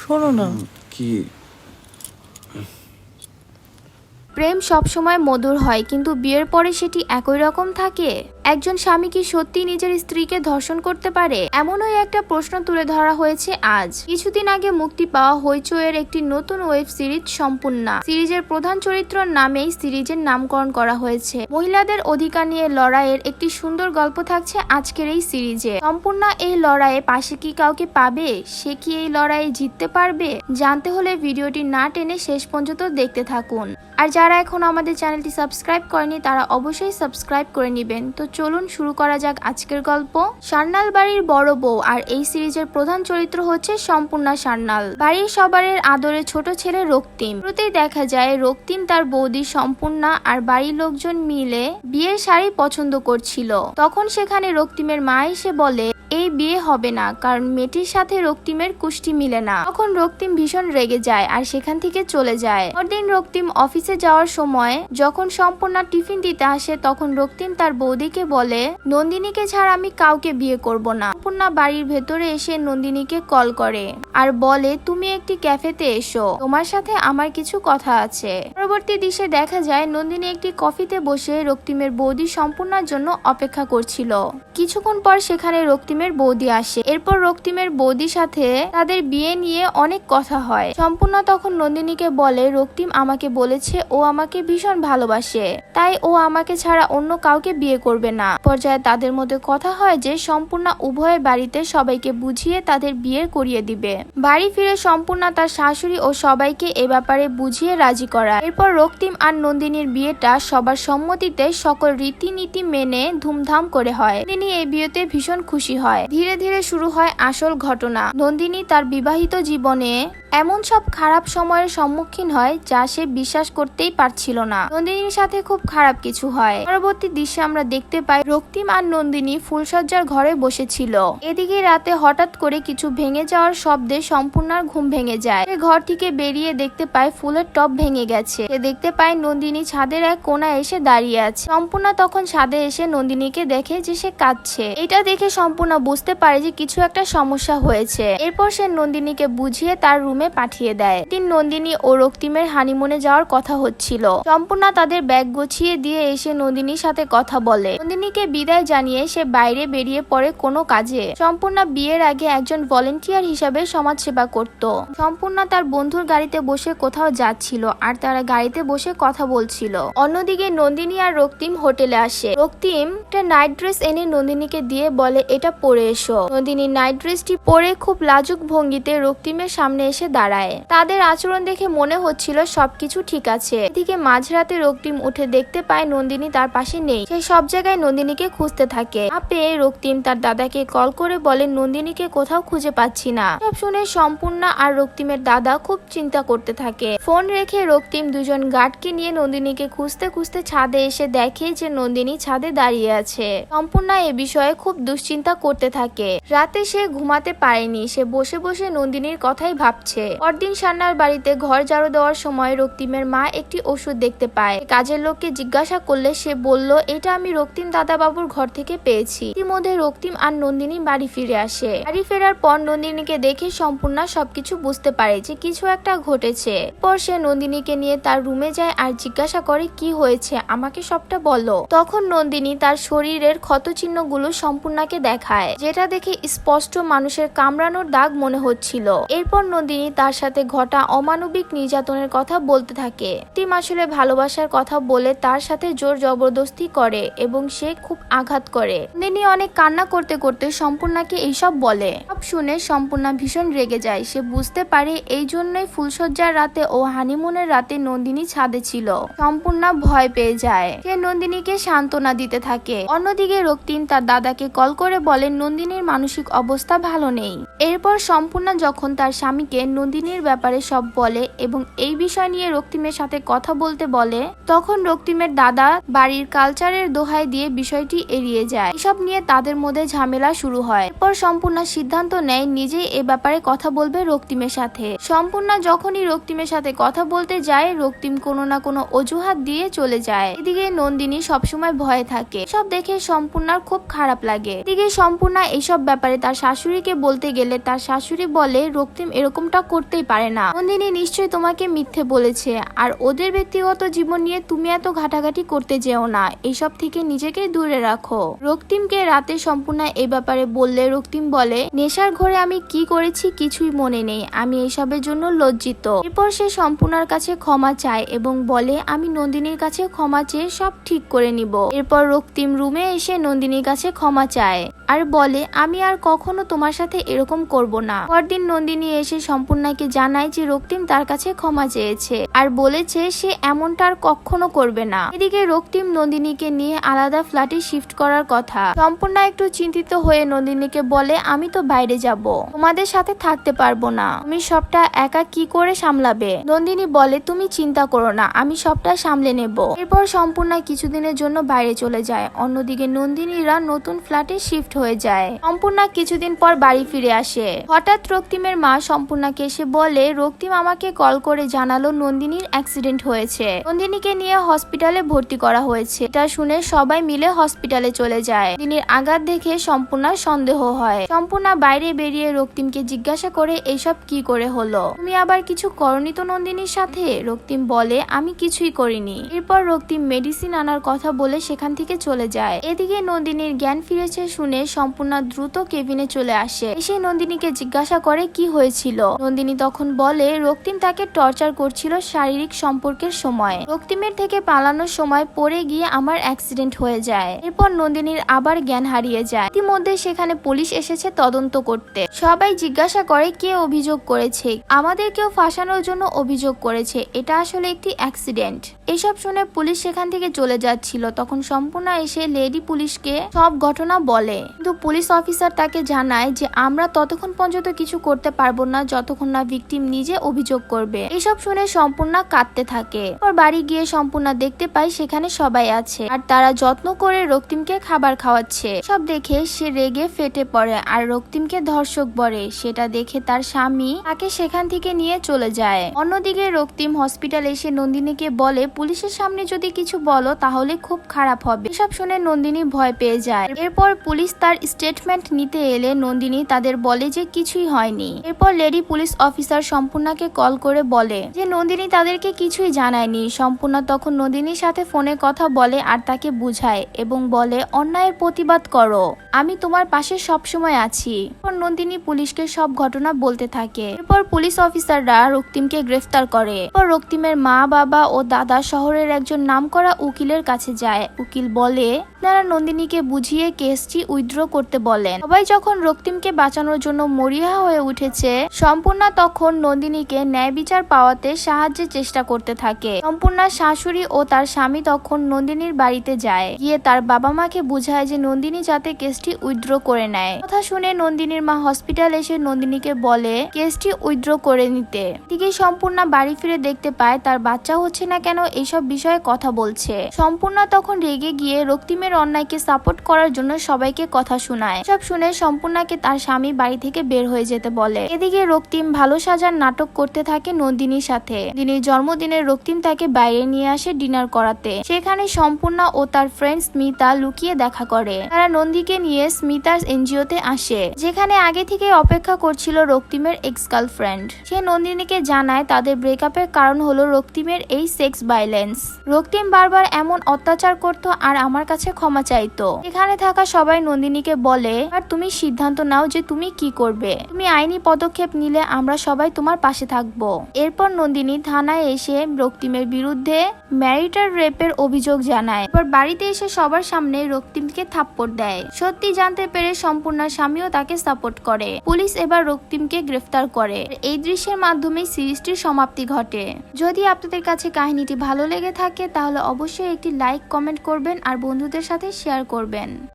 শোনো না। কি? প্রেম সবসময় মধুর হয়, কিন্তু বিয়ের পরে সেটি একই রকম থাকে। একজন স্বামী কি সত্যি নিজের স্ত্রীকে ধর্ষণ করতে পারে? এমনই একটা প্রশ্ন তুলে ধরা হয়েছে আজ। কিছুদিন আগে মুক্তি পাওয়া হইচইয়ের একটি নতুন ওয়েব সিরিজ সম্পূর্ণা। সিরিজের প্রধান চরিত্রর নামেই সিরিজের নামকরণ করা হয়েছে। মহিলাদের অধিকার নিয়ে লড়াইয়ের একটি সুন্দর গল্প থাকছে আজকের এই সিরিজে। সম্পূর্ণা এই লড়াইয়ে পাশে কি কাউকে পাবে? সে কি এই লড়াইয়ে জিততে পারবে? জানতে হলে ভিডিওটি না টেনে শেষ পর্যন্ত দেখতে থাকুন। আর যারা এখন আমাদের চ্যানেলটি সাবস্ক্রাইব করেনি তারা অবশ্যই সাবস্ক্রাইব করে নেবেন। তো চলুন শুরু করা যাক আজকের গল্প। সান্যাল বাড়ির বড় বউ, আর এই সিরিজের প্রধান চরিত্র হচ্ছে সম্পূর্ণা সান্যাল। বাড়ির সবারের আদরের ছোট ছেলে রক্তিম। শুরুতেই দেখা যায় রক্তিম তার বৌদি সম্পূর্ণা আর বাড়ির লোকজন মিলে বিয়ের শাড়ি পছন্দ করছিল। তখন সেখানে রক্তিমের মা এসে বলে এই বিয়ে হবে না, কারণ মেয়েটির সাথে রক্তিমের কুষ্টি মিলে না। তখন রক্তিম ভীষণ রেগে যায় আর সেখান থেকে চলে যায়। পরদিন রক্তিম অফিসে যাওয়ার সময় যখন সম্পূর্ণা টিফিন দিতে আসে, তখন রক্তিম তার বৌদিকে বলে নন্দিনীকে ছাড়া আমি কাউকে বিয়ে করব না। সম্পূর্ণা বাড়ির ভেতরে এসে নন্দিনীকে কল করে আর বলে তুমি একটি ক্যাফেতে এসো, তোমার সাথে আমার কিছু কথা আছে। পরবর্তী দৃশ্যে দেখা যায় নন্দিনী একটি কফিতে বসে রক্তিমের বৌদি সম্পূর্ণার জন্য অপেক্ষা করছিল। কিছুক্ষণ পর সেখানে রক্তিমের বৌদি আসে। এরপর রক্তিমের বৌদির সাথে তাদের বিয়ে নিয়ে অনেক কথা হয়। সম্পূর্ণা তখন নন্দিনীকে বলে রক্তিম আমাকে বলেছে ও আমাকে ভীষণ ভালোবাসে, তাই ও আমাকে ছাড়া অন্য কাউকে বিয়ে করবে না। পর্যায়ে তাদের মধ্যে কথা হয় যে সম্পূর্ণা উভয়ের বাড়িতে সবাইকে বুঝিয়ে তাদের বিয়ে করিয়ে দিবে। বাড়ি ফিরে সম্পূর্ণা তার শাশুড়ি ও সবাইকে এ ব্যাপারে বুঝিয়ে রাজি করায়। এরপর রক্তিম আর নন্দিনীর বিয়েটা সবার সম্মতিতে সকল রীতিনীতি মেনে ধুমধাম করে হয়। নন্দিনী এই বিয়েতে ভীষণ খুশি হয়। ধীরে ধীরে শুরু হয় আসল ঘটনা। নন্দিনী তার বিবাহিত জীবনে এমন সব খারাপ সময়ের সম্মুখীন হয় যা সে বিশ্বাস করতেই পারছিল না। নন্দিনীর সাথে খুব খারাপ কিছু হয়। পরবর্তী দৃশ্যে আমরা দেখতে পাই রক্তিম আর নন্দিনী ফুলসজ্জার ঘরে বসেছিল। এদিকে রাতে হঠাৎ করে কিছু ভেঙে যাওয়ার শব্দে সম্পূর্ণার ঘুম ভেঙে যায়। সে ঘর থেকে বেরিয়ে দেখতে পায় ফুলের টব ভেঙে গেছে। সে দেখতে পায় নন্দিনী ছাদের এক কোণায় এসে দাঁড়িয়ে আছে। সম্পূর্ণা তখন ছাদে এসে নন্দিনীকে দেখে যে সে কাঁদছে। এটা দেখে সম্পূর্ণা বুঝতে পারে যে কিছু একটা সমস্যা হয়েছে। এরপর সে নন্দিনীকে বুঝিয়ে তার রুমে পাঠিয়ে দেয়। দিন নন্দিনী ও রক্তিমের হানিমুনে যাওয়ার কথা হচ্ছিল। সম্পূর্ণা তাদের ব্যাগ গুছিয়ে দিয়ে এসে নন্দিনীর সাথে কথা বলে। নন্দিনীকে বিদায় জানিয়ে সে বাইরে বেরিয়ে পড়ে কোনো কাজে। সম্পূর্ণা বিয়ের আগে একজন ভলেন্টিয়ার হিসাবে সমাজ সেবা করত। সম্পূর্ণা তার বন্ধুর গাড়িতে বসে কোথাও যাচ্ছিল আর তারা গাড়িতে বসে কথা বলছিল। অন্যদিকে নন্দিনী আর রক্তিম হোটেলে আসে। রক্তিম একটা নাইট ড্রেস এনে নন্দিনীকে দিয়ে বলে এটা পরে এসো। নন্দিনী নাইট ড্রেসটি পরে খুব লাজুক ভঙ্গিতে রক্তিমের সামনে এসে দাঁড়ায়। তাদের আচরণ দেখে মনে হচ্ছিল সবকিছু ঠিক আছে। এদিকে মাঝরাতে রক্তিম উঠে দেখতে পায় নন্দিনী তার পাশে নেই। সে সব জায়গায় নন্দিনীকে খুঁজতে থাকে। না পেয়ে রক্তিম তার দাদাকে কল করে বলে নন্দিনীকে কোথাও খুঁজে পাচ্ছি না। সব শুনে সম্পূর্ণা আর রক্তিমের দাদা খুব চিন্তা করতে থাকে। ফোন রেখে রক্তিম দুজন গার্ডকে নিয়ে নন্দিনীকে খুঁজতে খুঁজতে ছাদে এসে দেখে যে নন্দিনী ছাদে দাঁড়িয়ে আছে। সম্পূর্ণা এ বিষয়ে খুব দুশ্চিন্তা করতে থাকে। রাতে সে ঘুমাতে পারেনি। সে বসে বসে নন্দিনীর কথাই ভাবছে। পরদিন সান্যার বাড়িতে ঘর ঝাড়ু দেওয়ার সময় রক্তিমের মা একটি ওষুধ দেখতে পায়। কাজের লোককে জিজ্ঞাসা করলে সে বলল এটা আমি রক্তিম দাদা বাবুর ঘর থেকে পেয়েছি। ইতিমধ্যে রক্তিম আর নন্দিনী বাড়ি ফিরে আসে। বাড়ি ফেরার পর নন্দিনীকে দেখে সম্পূর্ণা সবকিছু বুঝতে পারে যে কিছু একটা ঘটেছে। পর সে নন্দিনীকে নিয়ে তার রুমে যায় আর জিজ্ঞাসা করে কি হয়েছে, আমাকে সবটা বলো। তখন নন্দিনী তার শরীরের ক্ষতচিহ্নগুলো সম্পূর্ণাকে দেখায়, যেটা দেখে স্পষ্ট মানুষের কামড়ানোর দাগ মনে হচ্ছিল। এরপর নন্দিনী তার সাথে ঘটা অমানবিক নির্যাতনের কথা বলতে থাকে। টিম আসলে ভালোবাসার কথা বলে তার সাথে জোর জবরদস্তি করে এবং সে খুব আঘাত করে। নন্দিনী অনেক কান্না করতে করতে সম্পূর্ণাকে এইসব বলে। সব শুনে সম্পূর্ণা ভীষণ রেগে যায়। সে বুঝতে পারে এই জন্যই ফুলসজ্জার রাতে ও হানিমুনের রাতে নন্দিনী ছাদে ছিল। সম্পূর্ণা ভয় পেয়ে যায়। সে নন্দিনীকে সান্ত্বনা দিতে থাকে। অন্যদিকে রক্তিম তার দাদাকে কল করে বলে নন্দিনীর মানসিক অবস্থা ভালো নেই। এরপর সম্পূর্ণা যখন তার স্বামীকে নন্দিনীর ব্যাপারে সব বলে এবং এই বিষয় নিয়ে রক্তিমের সাথে সাথে কথা বলতে বলে, তখন রক্তিমের দাদা বাড়ির কালচারের দোহাই দিয়ে বিষয়টি এড়িয়ে যায়। এসব নিয়ে তাদের মধ্যে ঝামেলা শুরু হয়। এরপর সম্পূর্ণা সিদ্ধান্ত নেয় নিজেই এ ব্যাপারে কথা বলবে রক্তিমের সাথে। সম্পূর্ণা যখনই রক্তিমের সাথে কথা বলতে যায়, রক্তিম কোনো না কোনো অজুহাত দিয়ে চলে যায়। এদিকে নন্দিনী সবসময় ভয়ে থাকে। সব দেখে সম্পূর্ণার খুব খারাপ লাগে। এদিকে সম্পূর্ণা এইসব ব্যাপারে তার শাশুড়িকে বলতে গেলে তার শাশুড়ি বলে, রক্তিম এরকমটা করতেই পারে না, নন্দিনী নিশ্চয়ই তোমাকে মিথ্যে বলেছে, আর ওদের ব্যক্তিগত জীবন নিয়ে তুমি এত ঘাটাঘাটি করতে যেও না, এইসব থেকে নিজেকে দূরে রাখো। রক্তিমকে রাতে সম্পূর্ণা এই ব্যাপারে বললে রক্তিম বলে, নেশার ঘরে আমি কি করেছি কিছুই মনে নেই, আমি এইসবের জন্য লজ্জিত। এরপর সে সম্পূর্ণার কাছে ক্ষমা চায় এবং বলে, আমি নন্দিনীর কাছে ক্ষমা চেয়ে সব ঠিক করে নিব। এরপর রক্তিম রুমে এসে নন্দিনীর কাছে ক্ষমা চায় আর বলে, আমি আর কখনো তোমার সাথে এরকম করব না। পরদিন নন্দিনী এসে সম্পূর্ণাকে জানায় যে রক্তিম তার কাছে ক্ষমা চেয়েছে আর বলেছে সে এমনটা আর কখনো করবে না। এদিকে রক্তিম নন্দিনীকে নিয়ে আলাদা ফ্ল্যাটে শিফট করার কথা। সম্পূর্ণা একটু চিন্তিত হয়ে নন্দিনীকে বলে, আমি তো বাইরে যাব, তোমাদের সাথে থাকতে পারবো না, তুমি সবটা একা কি করে সামলাবে? নন্দিনী বলে, তুমি চিন্তা করো না, আমি সবটা সামলে নেব। এরপর সম্পূর্ণা কিছুদিনের জন্য বাইরে চলে যায়। অন্যদিকে নন্দিনীরা নতুন ফ্ল্যাটে শিফট হয়ে যায়। সম্পূর্ণা কিছুদিন পর বাড়ি ফিরে আসে। হঠাৎ রক্তিমের মা সম্পূর্ণাকে এসে বলে, রক্তিম আমাকে কল করে জানালো নন্দিনীর অ্যাক্সিডেন্ট হয়েছে, নন্দিনীকে নিয়ে হসপিটালে ভর্তি করা হয়েছে। এটা শুনে সবাই মিলে হসপিটালে চলে যায়। নন্দিনীর আঘাত দেখে সম্পূর্ণার সন্দেহ হয়। সম্পূর্ণা বাইরে বেরিয়ে রক্তিমকে জিজ্ঞাসা করে, এইসব কি করে হলো, তুমি আবার কিছু করনি তো নন্দিনীর সাথে? রক্তিম বলে, আমি কিছুই করিনি। এরপর রক্তিম মেডিসিন আনার কথা বলে সেখান থেকে চলে যায়। এদিকে নন্দিনীর জ্ঞান ফিরেছে শুনে সম্পূর্ণা দ্রুত কেবিনে চলে আসে। এসে নন্দিনীকে জিজ্ঞাসা করে কি হয়েছিল। নন্দিনী তখন বলে, রক্তিম তাকে টর্চার করছিল শারীরিক সম্পর্কের সময়, রক্তিমের থেকে পালানোর সময় পড়ে গিয়ে আমার অ্যাক্সিডেন্ট হয়ে যায়। এরপর নন্দিনীর আবার জ্ঞান হারিয়ে যায়। ইতিমধ্যে সেখানে পুলিশ এসেছে তদন্ত করতে। সবাই জিজ্ঞাসা করে কে অভিযোগ করেছে, আমাদের কেউ ফাঁসানোর জন্য অভিযোগ করেছে, এটা আসলে একটি অ্যাক্সিডেন্ট। এসব শুনে পুলিশ সেখান থেকে চলে যাচ্ছিল। তখন সম্পূর্ণা এসে লেডি পুলিশকে সব ঘটনা বলে, কিন্তু পুলিশ অফিসার তাকে জানায় যে আমরা ততক্ষণ পর্যন্ত কিছু করতে পারবো না যতক্ষণ না ভিকটিম নিজে অভিযোগ করবে। এসব শুনে সম্পূর্ণা কাঁদতে থাকে। পর বাড়ি গিয়ে সম্পূর্ণা দেখতে পায় সেখানে সবাই আছে আর তারা যত্ন করে রক্তিমকে খাবার খাওয়াচ্ছে। সব দেখে সে রেগে ফেটে পড়ে আর রক্তিমকে ধর্ষক বলে। সেটা দেখে তার স্বামী তাকে সেখান থেকে নিয়ে চলে যায়। অন্যদিকে রক্তিম হসপিটাল এসে নন্দিনীকে বলে, পুলিশের সামনে যদি কিছু বলো তাহলে খুব খারাপ হবে। এসব শুনে নন্দিনী ভয় পেয়ে যায়। এরপর পুলিশ তার স্টেটমেন্ট নিতে এলে নন্দিনী তাদের বলে যে কিছুই হয়নি। এরপর লেডি পুলিশ অফিসার সম্পূর্ণাকে কল করে বলে যে নন্দিনী তাদেরকে কিছুই জানায়নি। সম্পূর্ণা তখন নন্দিনীর সাথে ফোনে কথা বলে আর তাকে বুঝায় এবং বলে, অন্যায়ের প্রতিবাদ করো, আমি তোমার পাশে সবসময় আছি। এরপর নন্দিনী পুলিশকে সব ঘটনা বলতে থাকে। এরপর পুলিশ অফিসাররা রক্তিমকে গ্রেফতার করে। এরপর রক্তিমের মা, বাবা ও দাদা শহরের একজন নামকরা উকিলের কাছে যায়। উকিল বলে তারা নন্দিনীকে বুঝিয়ে কেসটি উইথড্র করতে বলেন। সবাই যখন রক্তিমকে বাঁচানোর জন্য মরিয়া হয়ে উঠেছে, সম্পূর্ণা তখন নন্দিনীকে ন্যায় বিচার পাওয়াতে সাহায্যের চেষ্টা করতে থাকে। সম্পূর্ণার শাশুড়ি ও তার স্বামী তখন নন্দিনীর বাড়িতে যায়, গিয়ে তার বাবা মাকে বুঝায় যে নন্দিনী যাতে কেসটি উইথড্র করে নেয়। কথা শুনে নন্দিনীর মা হসপিটাল এসে নন্দিনীকে বলে কেসটি উইথড্র করে নিতে। এদিকে সম্পূর্ণা বাড়ি ফিরে দেখতে পায় তার বাচ্চা হচ্ছে না কেন এইসব বিষয়ে কথা বলছে। সম্পূর্ণা তখন রেগে গিয়ে রক্তিমের অন্যায়কে সাপোর্ট করার জন্য সবাইকে কথা শোনায়। সব শুনে সম্পূর্ণাকে তার স্বামী বাড়ি থেকে বের হয়ে যেতে বলে। এদিকে রক্তিম ভালো সাজার নাটক করতে থাকে নন্দিনীর সাথে। দিনের জন্মদিনে রক্তিম তাকে বাইরে নিয়ে আসে ডিনার করাতে। সেখানে সম্পূর্ণা ও তার ফ্রেন্ড স্মিতা লুকিয়ে দেখা করে। তারা নন্দীকে নিয়ে স্মিতার এনজিওতে আসে, যেখানে আগে থেকে অপেক্ষা করছিল রক্তিমের এক্স গার্লফ্রেন্ড। সে নন্দিনীকে জানায় তাদের ব্রেকআপের কারণ হলো রক্তিমের এই সেক্স ভায়োলেন্স। রক্তিম বারবার এমন অত্যাচার করত আর আমার কাছে ক্ষমা চাইতো। এখানে থাকা সবাই নন্দিনীকে বলে, আর তুমি সিদ্ধান্ত নাও যে তুমি কি করবে, তুমি আইনি পদক্ষেপ নিলে আমরা সবাই তোমার পাশে থাকবো। এরপর নন্দিনী থানায় এসে রক্তিমের বিরুদ্ধে ম্যারিটাল রেপের অভিযোগ জানায়। এরপর বাড়িতে এসে সবার সামনে রক্তিমকে থাপ্পড় দেয়। সত্যি জানতে পেরে সম্পূর্ণার স্বামীও তাকে সাপোর্ট করে। পুলিশ এবার রক্তিমকে গ্রেফতার করে। এই দৃশ্যের মাধ্যমে সিরিজটির সমাপ্তি ঘটে। যদি আপনাদের কাছে কাহিনীটি ভালো লেগে থাকে তাহলে অবশ্যই একটি লাইক, কমেন্ট করবেন আর বন্ধুদের সাথে শেয়ার করবেন।